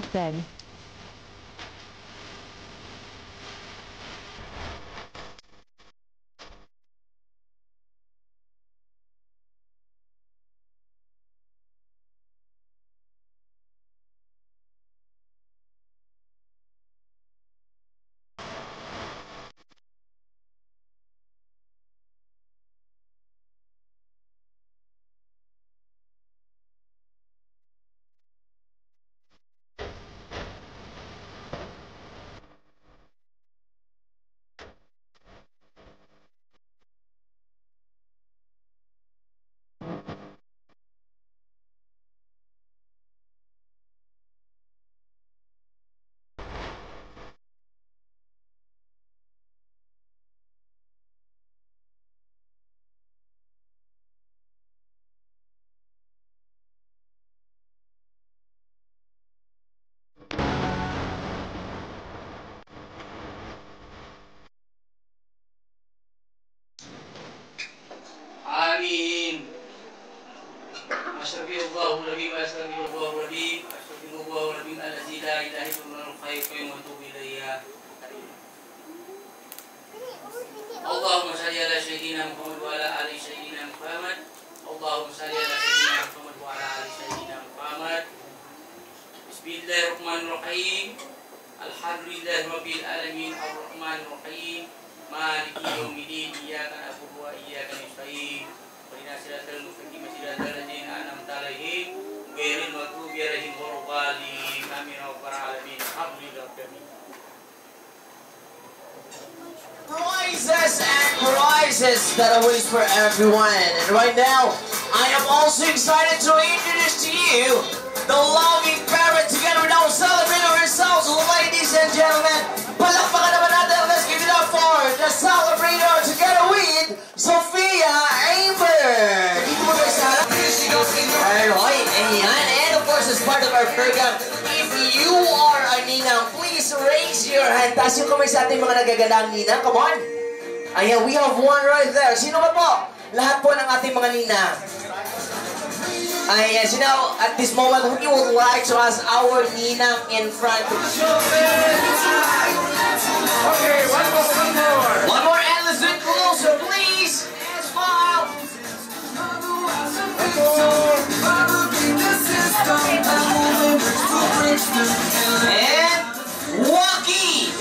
it then. آمين. أشرفي الله الذي وأشرفي الله الذي أشرفي الله الذي الذي لا إله إلا الله الحي القيوم وأتوب إليه. اللهم صل على سيدنا محمد وعلى آل سيدنا محمد. اللهم صل على سيدنا محمد وعلى آل سيدنا محمد. بسم الله الرحمن الرحيم. الحمد لله رب العالمين الرحمن الرحيم مالك يوم الدين إياك نعبد وإياك نستعين اهدنا الصراط المستقيم صراط الذين أنعمت عليهم غير المغضوب عليهم ولا الضالين آمين يا رب العالمين الحمد لله رب العالمين. Prizes and prizes that awaits for everyone. And right now, I am also excited to introduce to you the loving parent together with our celebrator herself, ladies and gentlemen. Palakpakan naman natin. Let's give it up for the celebrator together with Sophia Amber. Dito mo guys sa harap. Alright, and of course, as part of our program, if you are a ninang, please raise your hand. Taas yung kamay sa ating mga nagagandang ninang. Come on. Ayan, we have one right there. Sino ba po? Lahat po ng ating mga ninang. Ayan, so now, at this moment, we would like to ask our ninang in front. Okay, one more. One more, and let's do it closer, please. Smile. And Walkie.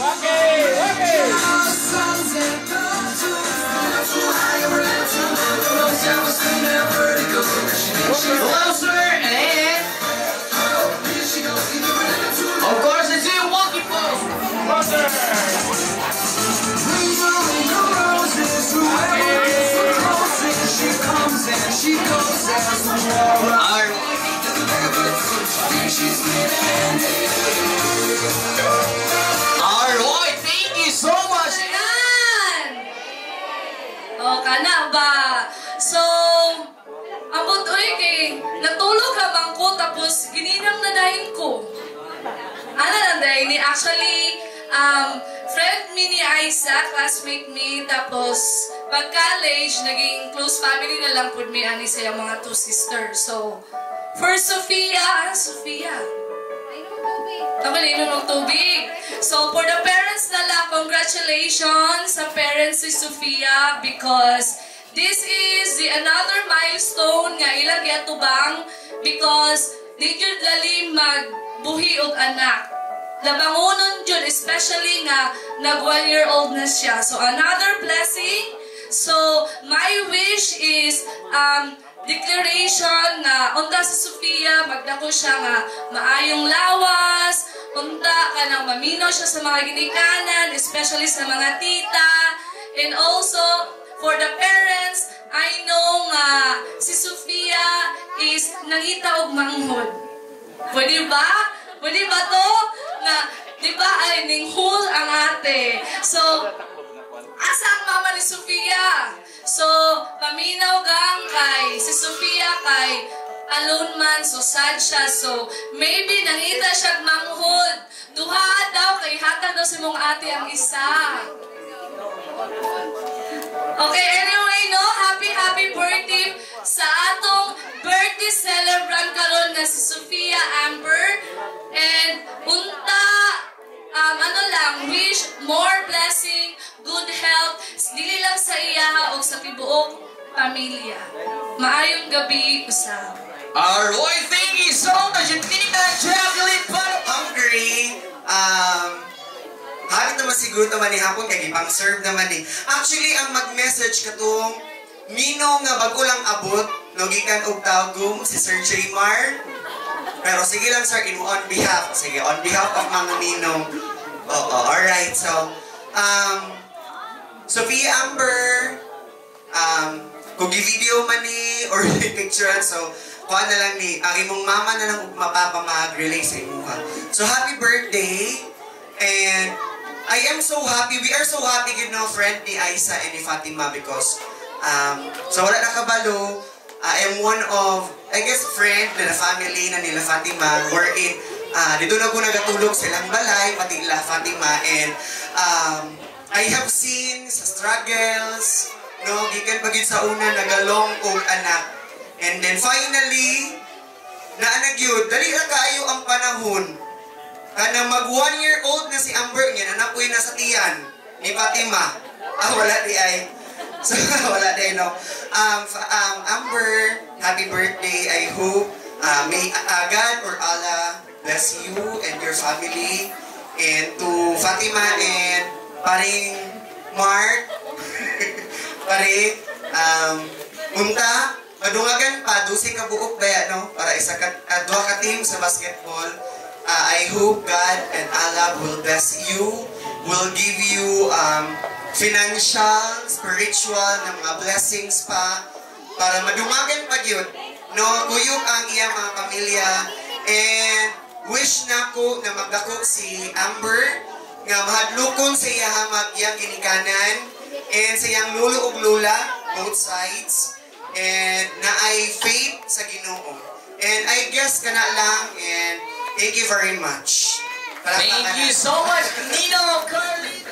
Closer and of course it's in Walkie pose. Closer. She goes as the Alright, thank you so much. O, kana ba? So, ambot oy kay natulog ka bang ko tapos gininang na dahin ko. Ano lang dahin ni actually friend mi ni Isa, classmate mi, tapos pag college naging close family na lang pud mi ani sa mga two sisters. So, for Sophia. Nabalino ng tubig. So, for the parents na lang, congratulations sa parents si Sophia because this is another milestone nga ilang yatubang because di jud lali magbuhi og anak. Labangonon jud, especially nga nag 1-year-old na siya. So, another blessing. So, my wish is declaration na unta si Sophia, magdako siya nga maayong lawas, unta ka nang maminaw siya sa mga ginikanan, especially sa mga tita, and also for the parents, I know nga si Sophia is nangita og manghod. Pwede ba? Pwede ba to? Na, di ba ay ninghul ang ate. So, asa ang mama ni Sophia? So, paminaw gang kay si Sophia kay alone man, so sad siya. So, maybe nangita siya manghod. Duha daw kay hatag daw si mong ate ang isa. Okay, anyway, no, happy birthday sa atong birthday celebrant karon nga si Sophia Amber. And unta, wish more blessing, good health, dili lang sa iya o sa tibuok pamilya. Maayong gabi usab. Alright, thank you so much. And Tina Jacqueline Hungry. Halit naman siguro naman ni hapon kaya ipang-serve naman ni. Actually, ang mag-message katong Ninong nga bago lang abot, nogikan og tawgum si Sir J. Mar. Pero sige lang sir, on behalf. Sige, on behalf of mga Ninong. Oo, alright. So, Sophia Amber, kung i-video man ni or i-picture, so, kuha na lang ni, ang imong mama na lang mapapa mag-relay sa imuha. So, happy birthday! And, I am so happy, we are so happy, you know, friend ni Aisa and ni Fatima because, so wala na kabalo, I am one of, I guess, friend na family na nila Fatima, wherein, dito na ko nagatulog silang balay, pati nila Fatima, and, I have seen sa struggles, no, gikan pagid sa una nagalong og anak. And then finally, naanag yun, dali na kaayo ang panahon. Na mag 1-year-old na si Amber niya, anak ko'y nasa tiyan ni Fatima. Wala di ay. So, wala di, no. Amber, happy birthday. I hope may God or Allah bless you and your family. And to Fatima and paring Mark, pare, unta, madungagan pa, dusi ka buok ba, no? Para isa ka, dua ka team sa basketball. I hope God and Allah will bless you, will give you financial, spiritual na mga blessings pa, para madumagan pa yun, no? Kuyog ang iyang mga pamilya, and wish na ko na magdako si Amber, nga mahadlokon sa iya hamag iyang ginikanan, and sa iyang lulo ug lula, both sides, and na ay faith sa Ginoo. And I guess kana lang, and thank you very much. Thank you so much, Nino Carly.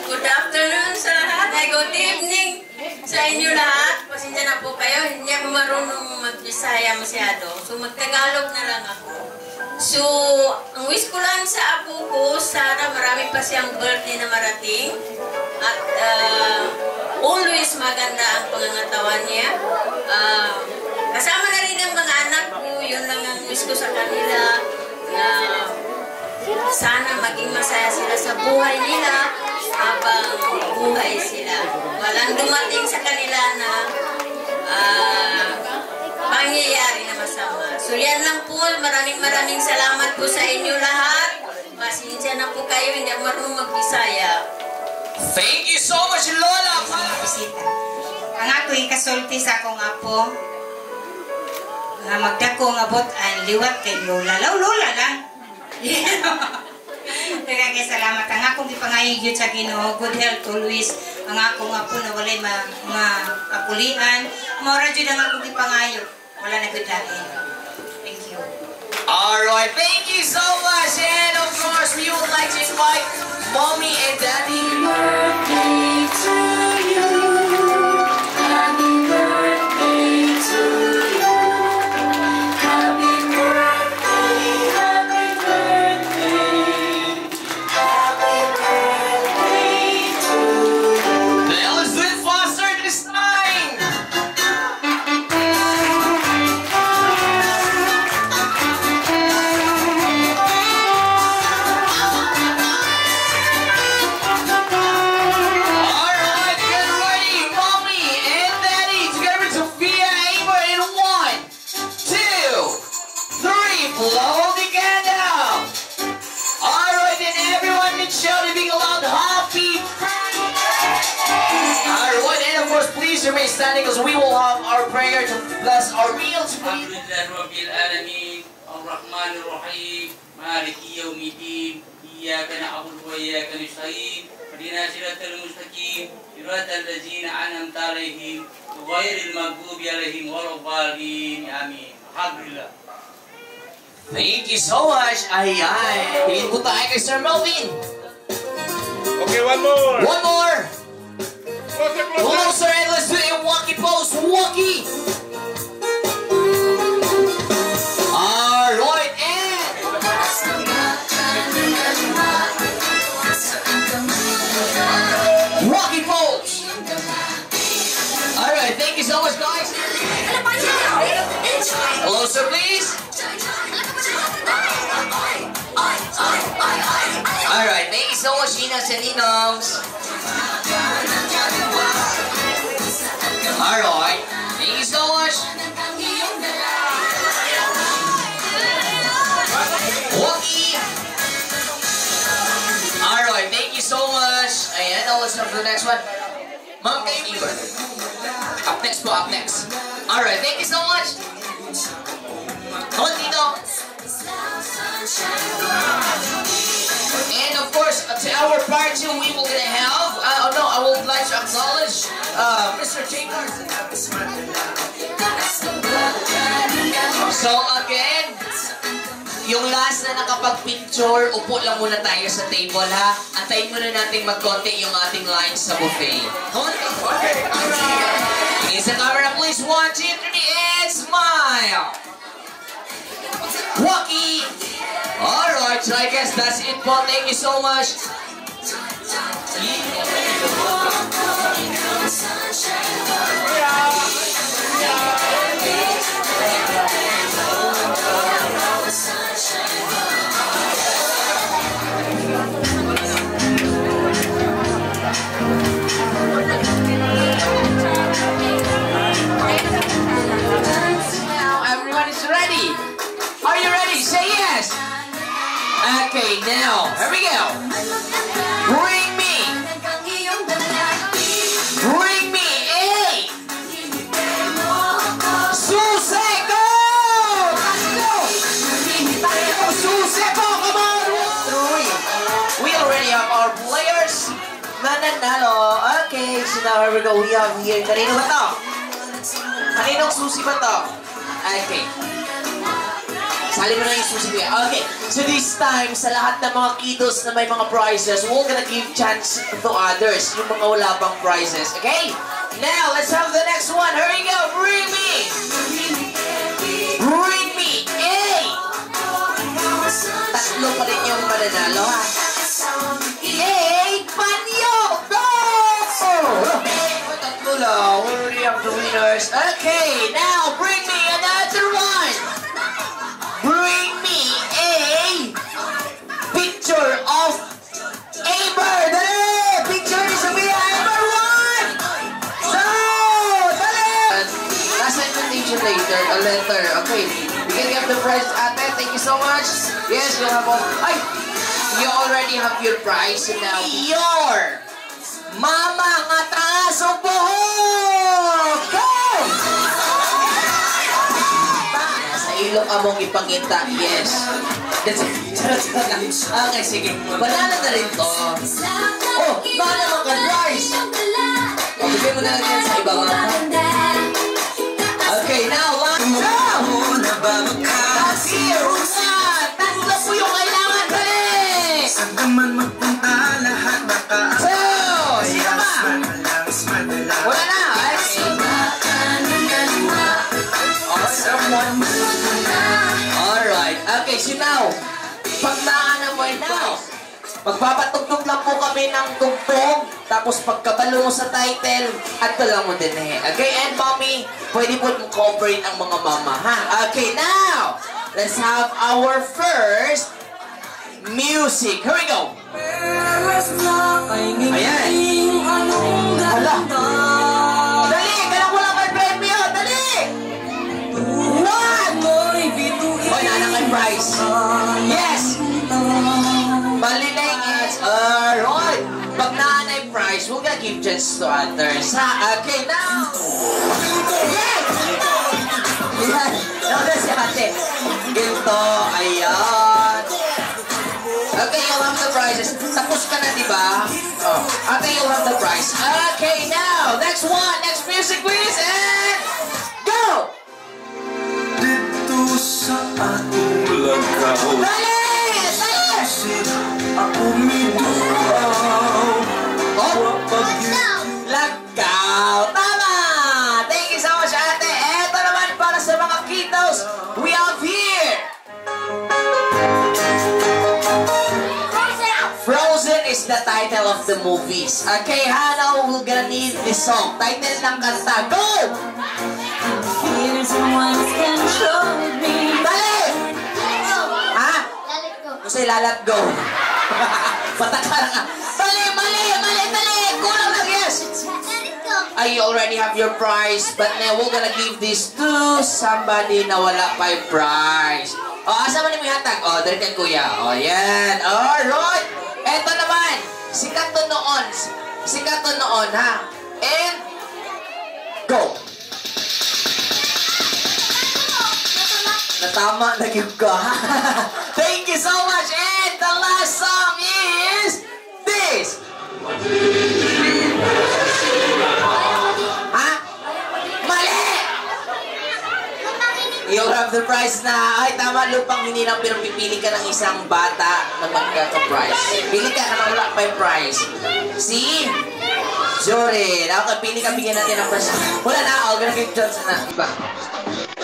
Good afternoon sa lahat. Good evening sa inyo lahat. Pasensya na po kayo. Hindi ako marunong mag-Bisaya masyado. So mag-Tagalog na lang ako. So, ang wish ko lang sa apo ko, sana marami pa siyang birthday na marating. At always maganda ang pangangatawan niya. Kasama na rin ang mga anak ko. Yun lang ang wish ko sa kanila. Na sana maging masaya sila sa buhay nila habang buhay sila. Walang dumating sa kanila na pangyayari na masama. So yan lang po. Maraming salamat po sa inyo lahat. Pasensya na po kayo. Hindi ako marunong mag-Bisaya. Thank you so much, Lola. Ang ako'y kasulti sa akong apo nga magdako nga bot ang liwat kay Lola. Lola lang. Daghang salamat. Ang akong gipangayo sa Ginoo, good health always. Ang akong apo na walay maapulian. Mora jud ang akong gipangayo. Wala na gud lain. Thank you. Alright, thank you so much. And of course, we would like to invite Mommy and Daddy. Birthday to you. Happy birthday to you. Happy birthday, happy birthday. Happy birthday to you. Now let's do it faster this time. Alright, get ready, Mommy and Daddy, together Sophia, Ava, in 1, 2, 3, blow the candle. Alright, and everyone in shout being aloud, happy birthday. Alright, and of course, please remain standing because we will have our prayer to bless our meals. Alhamdulillah Rabbil Alamin, Ar-Rahman Ar-Rahim, Maliki Yawmiddin, Iyyaka na'budu wa iyyaka nasta'in, Ihdina siratal mustaqim, siratal ladzina an'amta 'alaihim, ghairil maghdubi 'alaihim waladdallin. Amin. Alhamdulillah. Thank you so much. Ay, Piliin po tayo kay Sir Melvin. Okay, one more. One more. Closer, closer. Closer, and let's do it in walkie pose. Walkie. Alright, and Closer, please. Alright, thank you so much, Ninas and Ninongs. Alright, thank you so much. Wookie. Alright, thank you so much. Ayan, now let's come to the next one. Ma'am, kayo iba. Up next po, up next. Alright, thank you so much. Come on, Tito. And of course, to our part 2, we will gonna have, I would like to acknowledge Mr. Jacob. So again, yung last na nakapag-picture, upo lang muna tayo sa table ha. Antayin muna natin mag-konti yung ating lines sa buffet. Come on, okay. Alright. Is the camera please? 1, 2, 3, and smile. Wookie. Alright, so I guess that's it po. Thank you so much. Now everyone is ready. Are you ready? Say yes. Okay, now, here we go. Bring me a Suseko! Suseko, come on! We already have our players. Mananalo. Okay, so now here we go. We have here. Kanino ba to? Kaninong susi ba to? Okay. Sali mo na yung susi ko. Okay, so this time, sa lahat ng mga kiddos na may mga prizes, we're gonna give chance to others, yung mga wala pang prizes, okay? Now, let's have the next one. Here we go. Bring me a tatlo pa rin yung mananalo, ha? Panyo! Go! Tatlo lang. We already have the winners. Okay, now, bring me another one. Bring me a picture of Aber. Dali! Picture ni Sophia. Aber 1! So, dali! Last invitation later, a letter. Okay. We can get the prize, ate. Thank you so much. Yes, you'll have all. Ay! You already have your prize now. Your mama nga taas ang buhok! Go! Ilong among ipangita, yes. That's it. Okay, sige. Banana na rin to. Oh, baka naman ka, guys. O, bigyan mo na lang yan sa ibang mga. Okay, now, last up. That's here. Tatlo po yung kailangan. Dali! Saan naman magpunta lahat makaas. So, sino ba? Wala na. Alright, okay, so now, pag naanan mo now, magpapatugtog lang po kami ng tugtog, tapos pagkabalo mo sa title, at lang mo din eh. Okay, and mommy, pwede po mong cooperate ang mga mama, ha? Okay, now, let's have our first music. Here we go. Ayan. Hala. Dali, ganang wala kay premyo, dali! O, nanang prize. Yes! Malineng is, alright. Pag nanay prize, we're gonna give chance to others. Ha? Okay, now! Yes! Ayan. Nauna si ate. Ito, ayan. Okay, you'll have the prizes. Tapos ka na, diba? Oh, ate, you'll have the prize. Okay, now, next one. Next music, please. And go! Sa ating lagaw. Dali! Dali! Ako miduraw. Oh! Lagaw! Tama! Thank you so much, ate. Eto naman para sa mga kiddos, we have here. Frozen is the title of the movies. Okay, Hannah, we're gonna need this song. Title ng kanta. Go! once controlled me. Dali! Ha? Gusto lalat go. Pataka na nga. Dali! Dali! Kulang lang, yes! I already have your prize, but now we're gonna give this to somebody na wala pa yung prize. O, asa mo ni may hatag? O, dali kay kuya. O, yan. Alright! Eto naman. Sikat to noon, ha? And, go! Natama na yung ka. Thank you so much. And the last song is this. Ha? Mali! You have the prize na, ay tama, lupang hininang pero pipili ka ng isang bata na magkaka-prize. Pili ka na wala pa yung prize. Si Jory. Ako, pili ka, bigyan natin ng prize. Wala na ako, ganun kay Johnson na. Diba?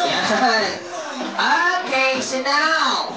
Yan. Okay, so now.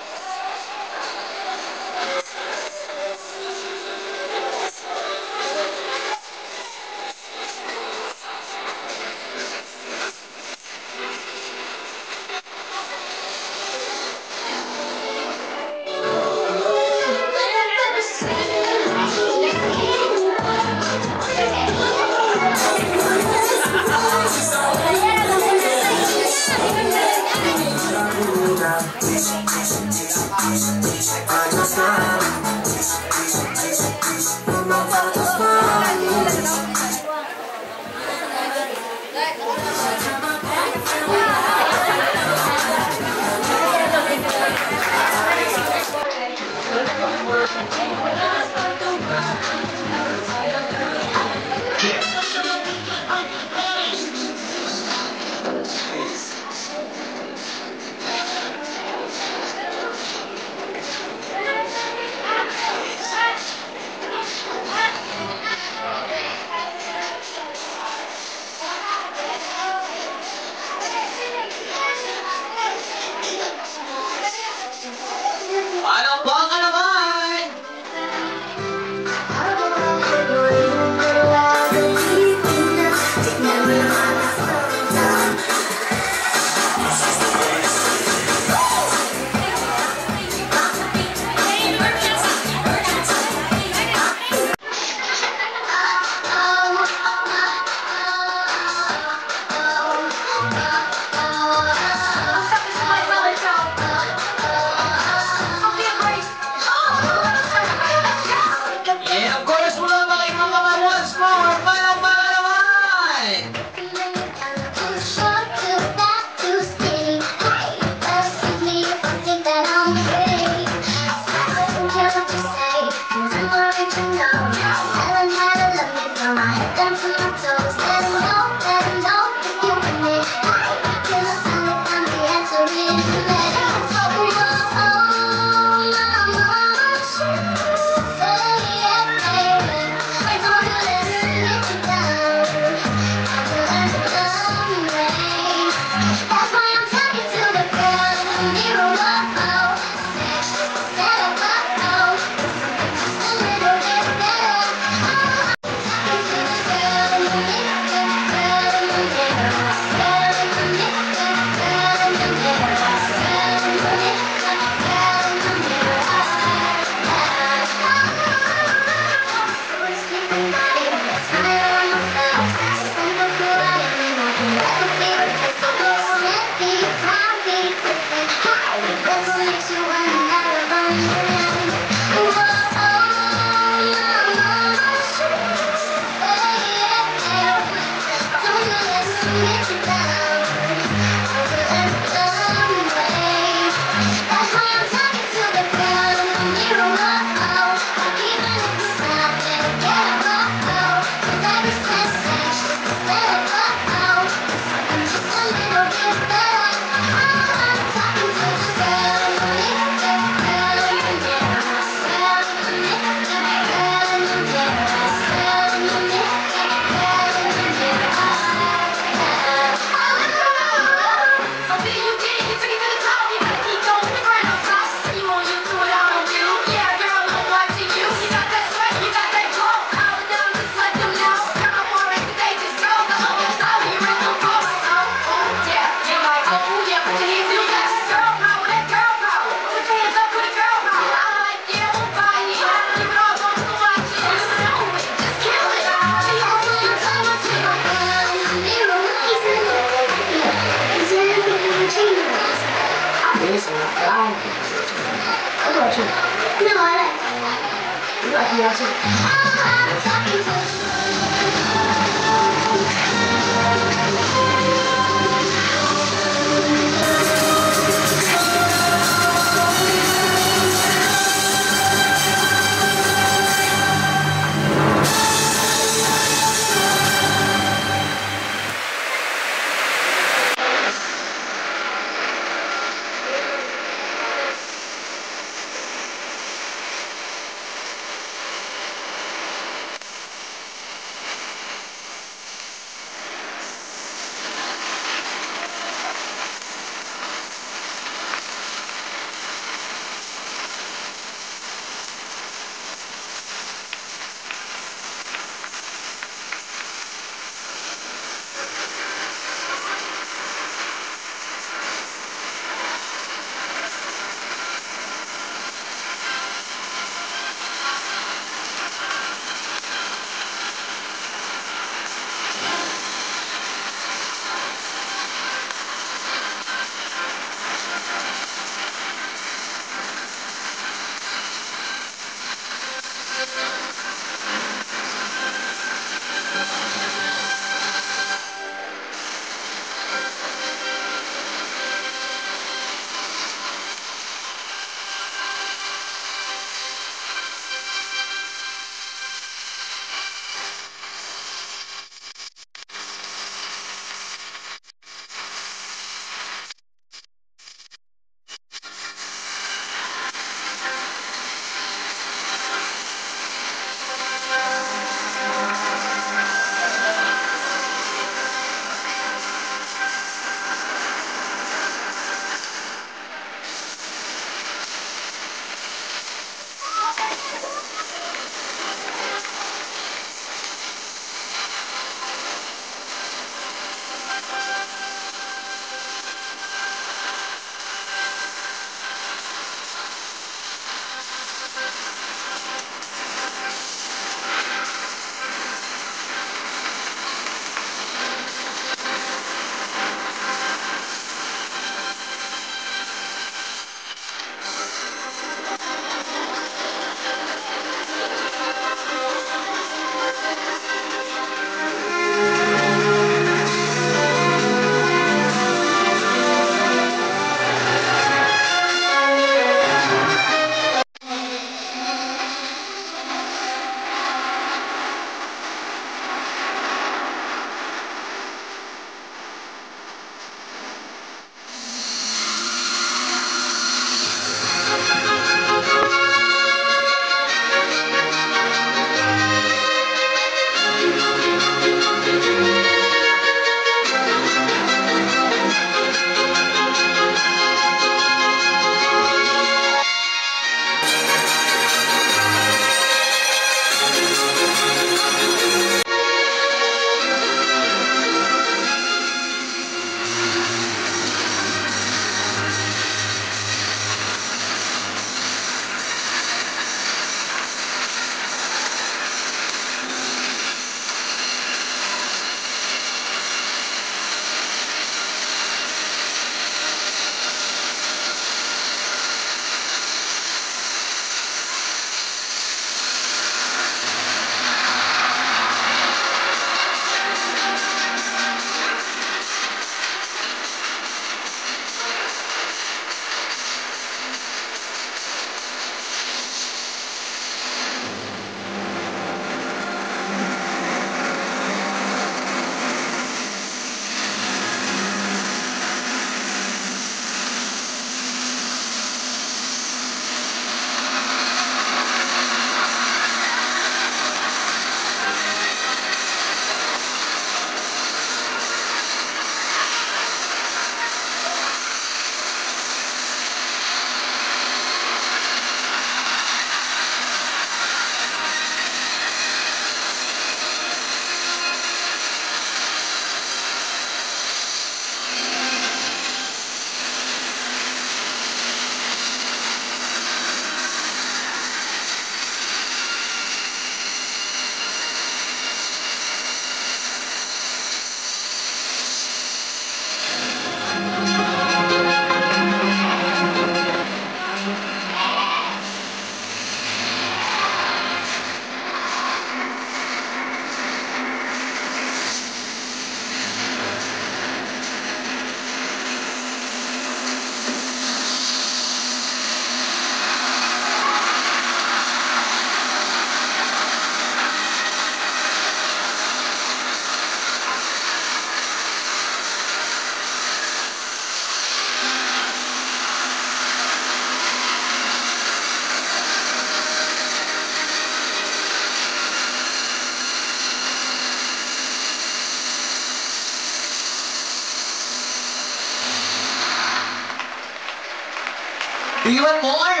Do you want more?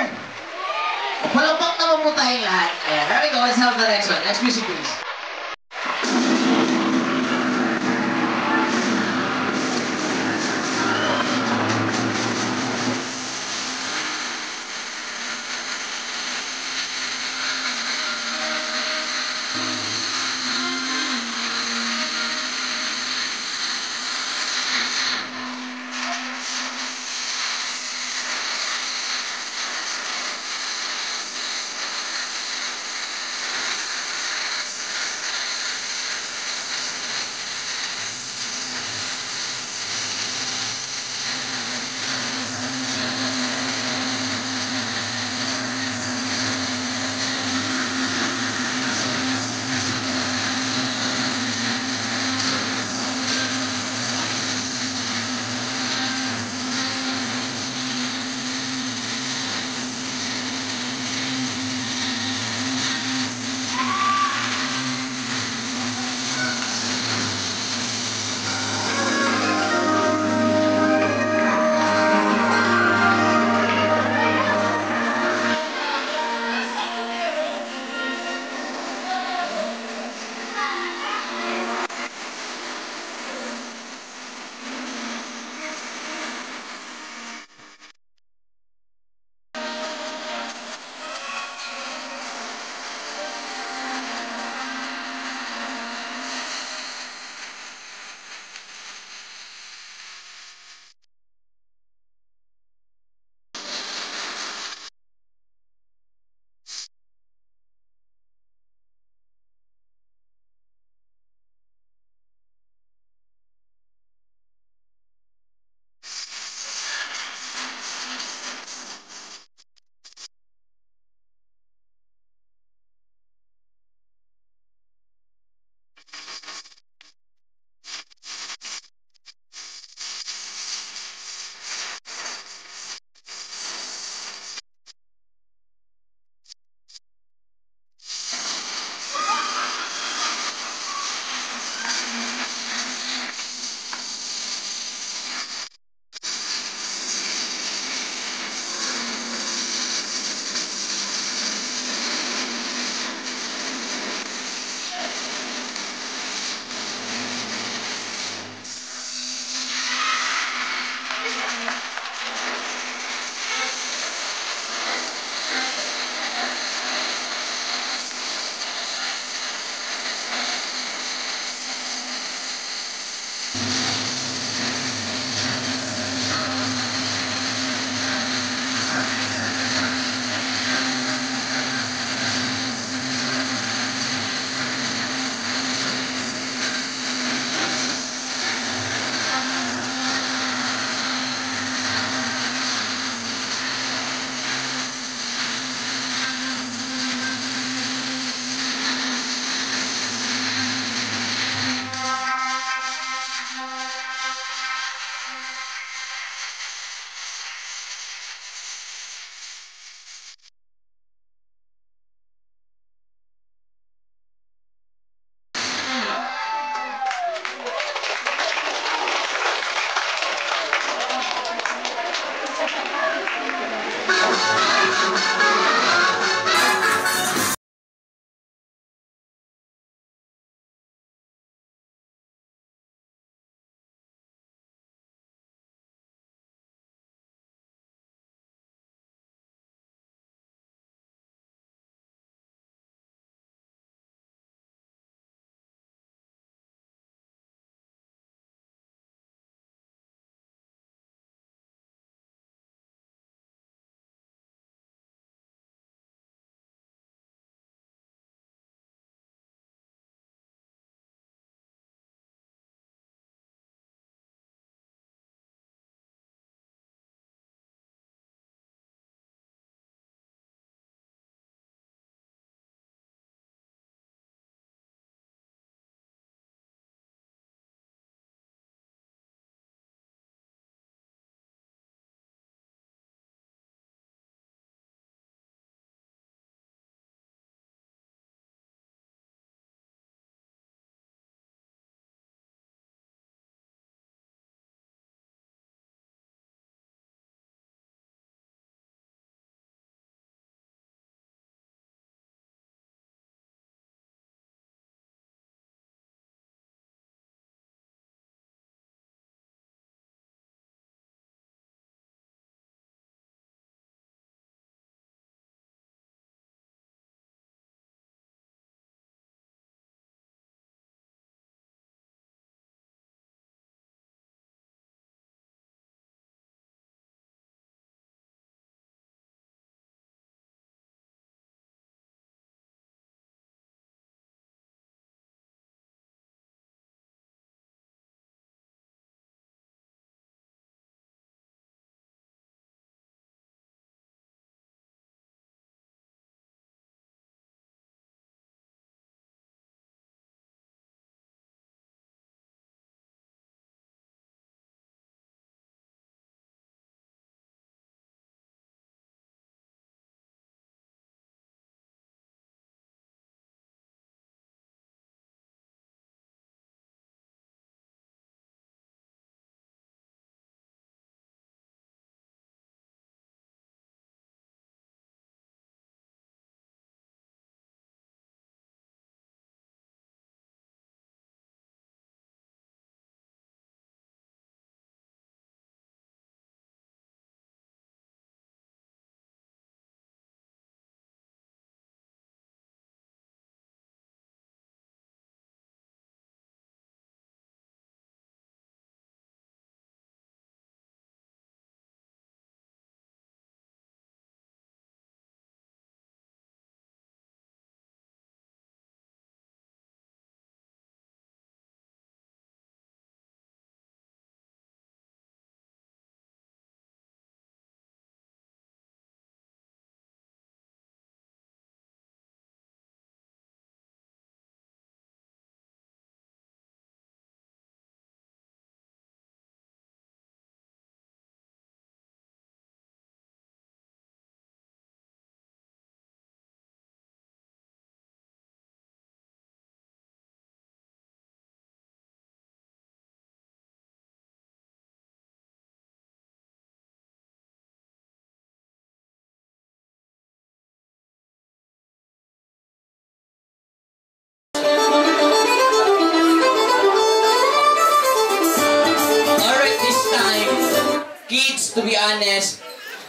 Palakpak naman po tayong lahat. Ayan, there we go. Let's have the next one. Next music, please.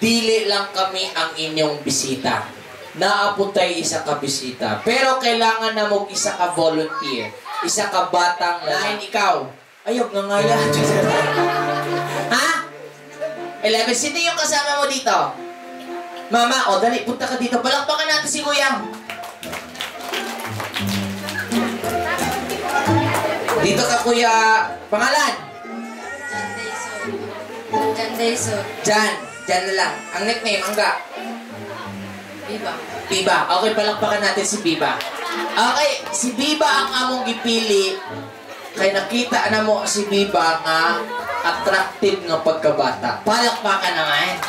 dili lang kami ang inyong bisita. Naaputay isa ka bisita. Pero kailangan na mo isa ka volunteer. Isa ka batang lain ikaw. Ayog nga nga yan. Ha? 11, sino yung kasama mo dito? Mama, o dali, punta ka dito. Palakpakan natin si Kuya. Dito ka, Kuya. Pangalan? Jan Dayson. Jan na lang. Ang nickname, Angga? Biba. Biba. Okay, palakpakan natin si Biba. Okay, si Biba ang among gipili. Kaya nakita na mo si Biba nga attractive nga pagkabata. Palakpakan naman.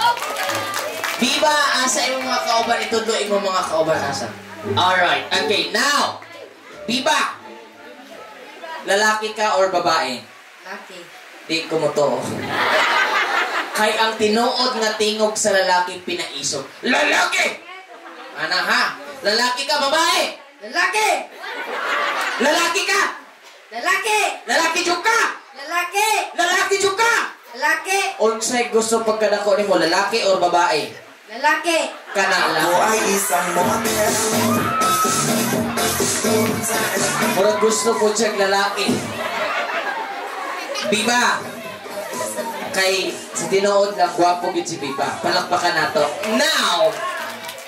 Biba, asa imong mga kauban? Itudo imong mga kauban asa. Alright, okay, now. Biba, lalaki ka or babae? Laki. Di ko mo to. Kay ang tinuod nga tingog sa lalaki pinaisog. Lalaki! Ana ha? Lalaki ka, babae? Lalaki! Lalaki ka! Lalaki! Lalaki jud ka! Lalaki! Lalaki jud ka! Lalaki! Unsay gusto pagkadako nimo, lalaki or babae? Lalaki! Kana lang. Ako ay isang model. Murag gusto po siyang lalaki. Biba! Kay si tinuod lang, gwapo gid si Biba. Palakpakan nato. Now,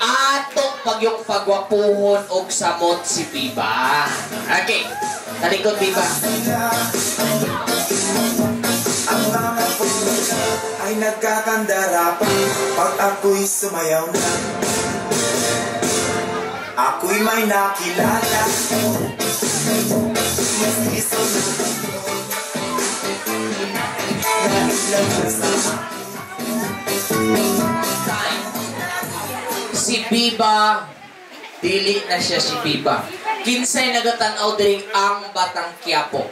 ato pagyong pagwapuhon og samot si Biba. Okay. Talikod, Biba. Ang mga puno ay nagkakandara pa pag ako'y sumayaw na. Ako'y may nakilala. Mas iso si Biba, dili na siya si Biba. Kinsay nagatanaw diri ang Batang Quiapo.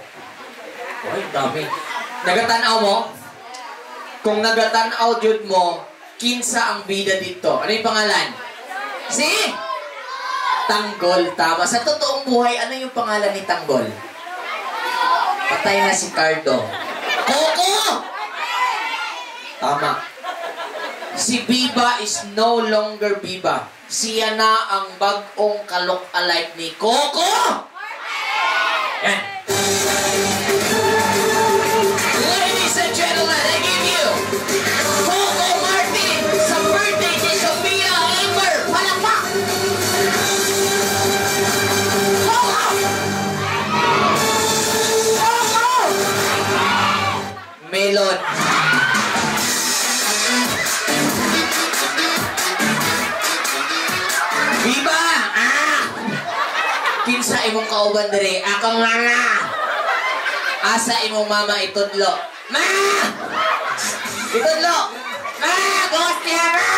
Ay, dami. Nagatanaw mo? Kung nagatanaw jud mo, kinsa ang bida dito? Ano yung pangalan? Si? Tanggol, tama. Sa totoong buhay, ano yung pangalan ni Tanggol? Patay na si Cardo. Coco! Tama. Si Biba is no longer Biba. Siya na ang bagong kalok-alike ni Coco! Yan. Ladies and gentlemen, I give you Coco Martin sa birthday ni Sophia Amber. Palakpak! Coco! Coco! Melon. Biba! Kinsa imong kauban diri? Akong mama. Asa imong mama itudlo? Ma! Itudlo! Ma! Gawas niya ma!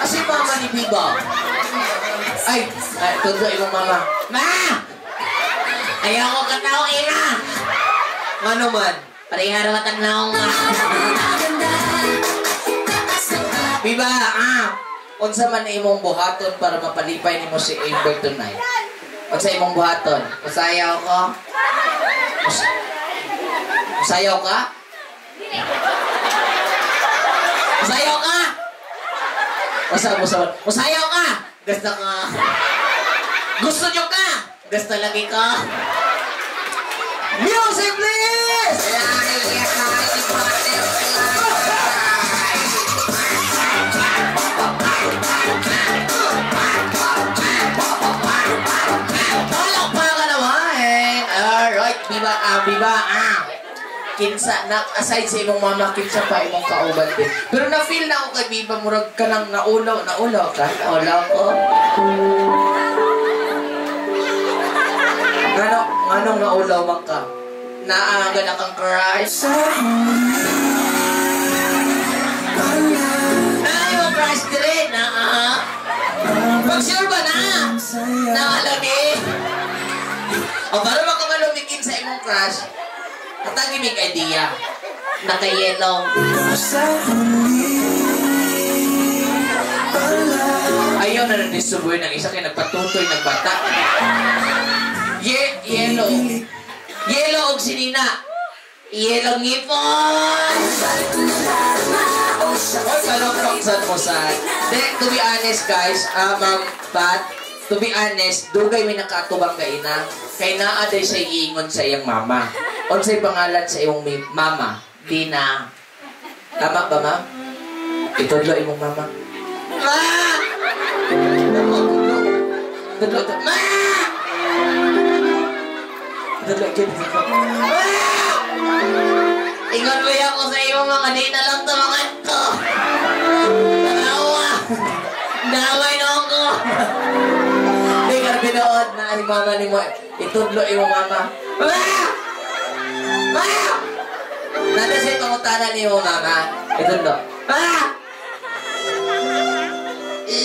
Asa yung mama ni Biba? Ay, itudlo imong mama. Ma! Ayaw ko katao ina! Ano man? Parihara matanaw nga. Biba, unsa man imong buhaton para mapalipay nimo si Amber tonight? Unsa imong buhaton? Masayaw ko? Masayaw ka? Masayaw ka? Masayaw ka? Gusto ka? Gusto nyo ka? Gusto lagi ka? Music please! Biba, kinsa na aside sa imong mama, kinsa pa imong kauban din. Pero na-feel na ako kay Biba, murag ka nang naulaw ka? Naulaw ko? Anong naulaw man ka? Naaga na kang crush? Ayaw crush din, Pag-sure ba na? Naalami? O para makamalumigin sa imong crush, natagimig idea. Naka-yellow. Ayaw na nandisuboy ng isa kaya nagpatutoy, nagbata. Yellow. Yellow og sinina. Yellow ngipon. Oy, kalokoksan mo sad. To be honest guys, Ma'am Pat, to be honest, dugay may nakatubang ka ina. Kay naa day siya iingon sa iyang mama. Unsay pangalan sa iyong mama? Dina. Tama ba, ma'am? Itudlo imong mama. Ma! Tudlo. Ma! Tudlo gid. Ma! Ingon mo ako sa iyong mga di na lang tamangan ko. Tanawa. Damay na ako. Di ka binood na ang mama ni mo. Itudlo imong mama. Ma! Ma! Nada sa pangutanan ni mo, mama. Itudlo. Ma!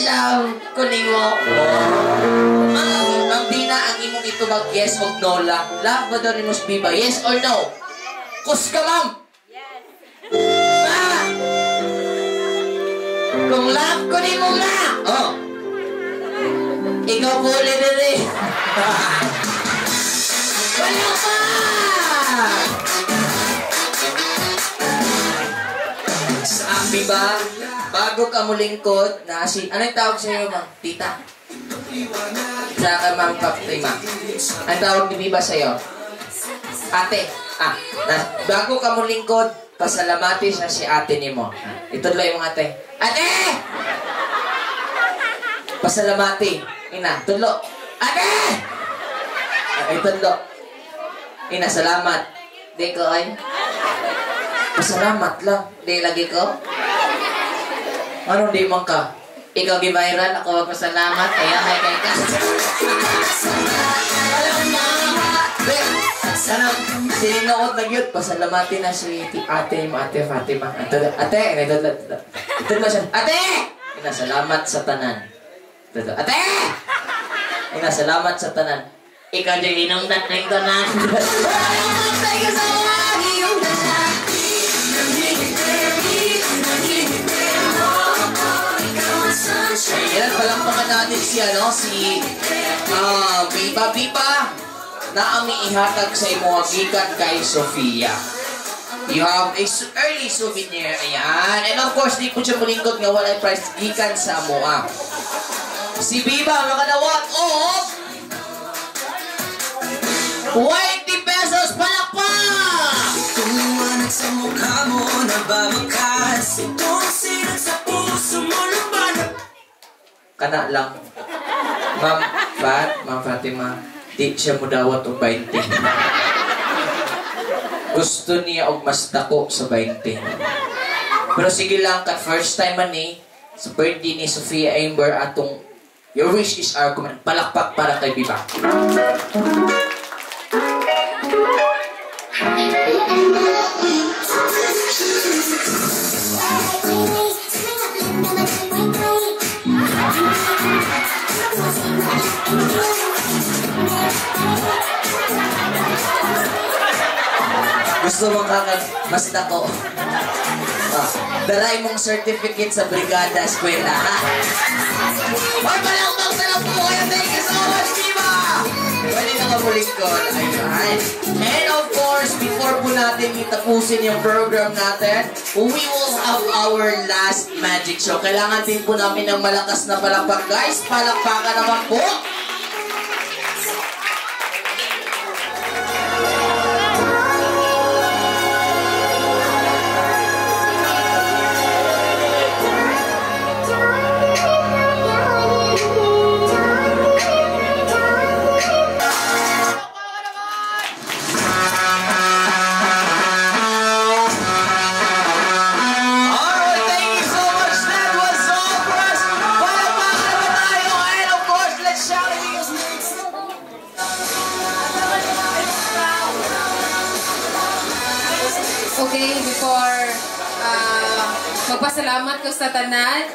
Love ko ni mo. Ang Dina, ang imong itubag yes o no lang. Love ba daw ni Mus Biba? Yes or no? Kus ka, ma'am? Yes. Ma! Kung love ko ni mo, ma! Oh. Ikaw po ulit rin. Wala pa! Ang Biba, bago ka mo lingkod, na si... Anong tawag sa'yo, ma'am? Tita? Sa ka, ma'am, Kaptima. Ang tawag ni Biba sa'yo? Ate. Bago ka mo lingkod, pasalamati siya si ate ni mo. Itudloy mo ate. Ate! Pasalamati. Ina, tudlo. Ate! Itudlo. Ina, salamat. Di ko ay. Pasalamat lang. Di lagi ko. Anong di mong ka? Ikaw gibayran, ako magpasalamat. Kaya may kay ka. Sana, sininood na yun. Pasalamatin na si ate mo, ate Fatima. Ate, ito na siya. Ate! Inasalamat sa tanan. Ate! Inasalamat sa tanan. Ikaw din inungdat na ito na. Thank you so much! Yan, palampakan natin si Biba na ami ihatag sa imo gikan kay Sofia. You have a early souvenir. Ayan. And of course, di po siya mulingkod nga walay price gikan sa amoa. Si Biba makadawat of 20 pesos palakpak! Tumanag sa mukha mo na babakas. Itong sinag sa puso mo lumanap. Kana lang. Ma'am Fatima, di siya mudawat og 20. Gusto niya og mas dako sa 20. Pero sige lang, kat first time man sa birthday ni Sofia Amber atong your wish is our command. Palakpak para kay Biba. Gusto mo mas dako. Daray mong certificate sa brigada eskwela, ha? Hoy, palakpak sa lang po kayo. Thank you so much, Biba! Pwede na kamuling ko. Ayan. And of course, before po natin itapusin yung program natin, we will have our last magic show. Kailangan din po namin ng malakas na palakpak, guys. Palakpakan naman po. Okay, before magpasalamat ko sa tanan,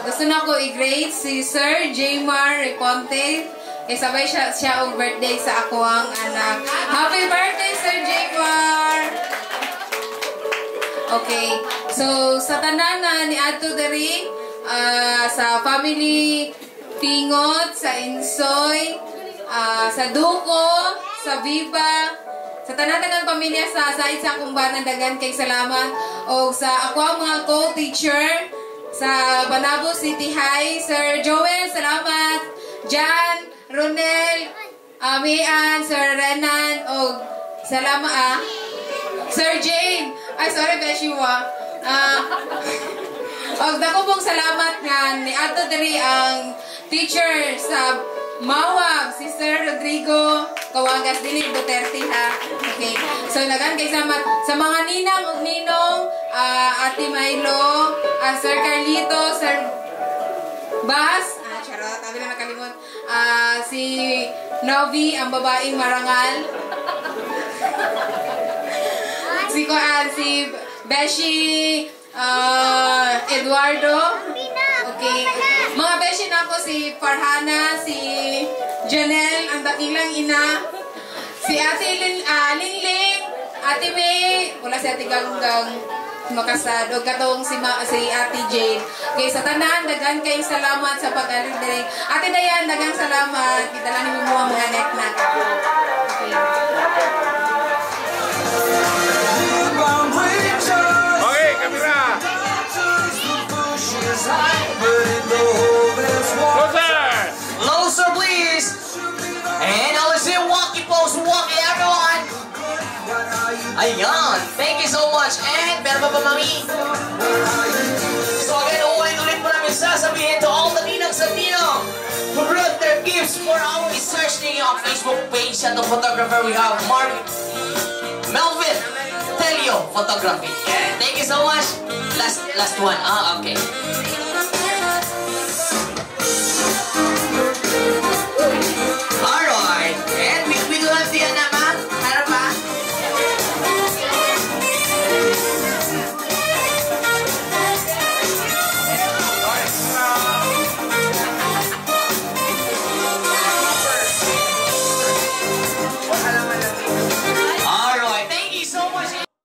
gusto na ko i-grade si Sir Jaymar Reponte. Kaya sabay siya ang birthday sa ako ang anak. Happy birthday, Sir Jaymar! Okay, so sa tanan na ni Ato Dari, sa family Pingot, sa Insoy, sa Duko, sa Viva, Sa tanan-tanan pamilya sa side sa akong banang dagan kay salamat. O sa ako ang mga co-teacher sa Banabo City High. Sir Joel, salamat. Jan, Ronel, Mian, Sir Renan, o salamat Sir Jane. Ay, sorry, Beshiwa. Og dako pong salamat nga ni ato diri ang teacher sa Mawag, si Sir Rodrigo Kawagas dili Duterte ha. Okay. So nagan kay salamat sa mga ninang ug ninong, Ate Milo, Sir Carlito, Sir Bas, charot, abi na nakalimot. Si Novi, ang babaeng marangal. Si Beshi Eduardo. Okay. Mga beshi na ako si Farhana, si Janelle, ang dakilang ina. Si Ate Lingling, Ate May, wala si Ate Ganggang makasad. O katong si Ate Jane. Okay, sa tanan, dagan kayong salamat sa pag-alog din. Ate Dayan, dagang salamat. Kita lang ni mo mga neck na. Okay. Okay, kamera. Closer, please. And now let's do walkie pose, walkie everyone. Ayan, thank you so much. And meron pa mami? So again, ulit-ulit po namin sasabihin to all the ninangs and ninong who brought their gifts for our research ninyo on Facebook page at the photographer we have Melvin Telio Photography. Thank you so much. Last one. Okay.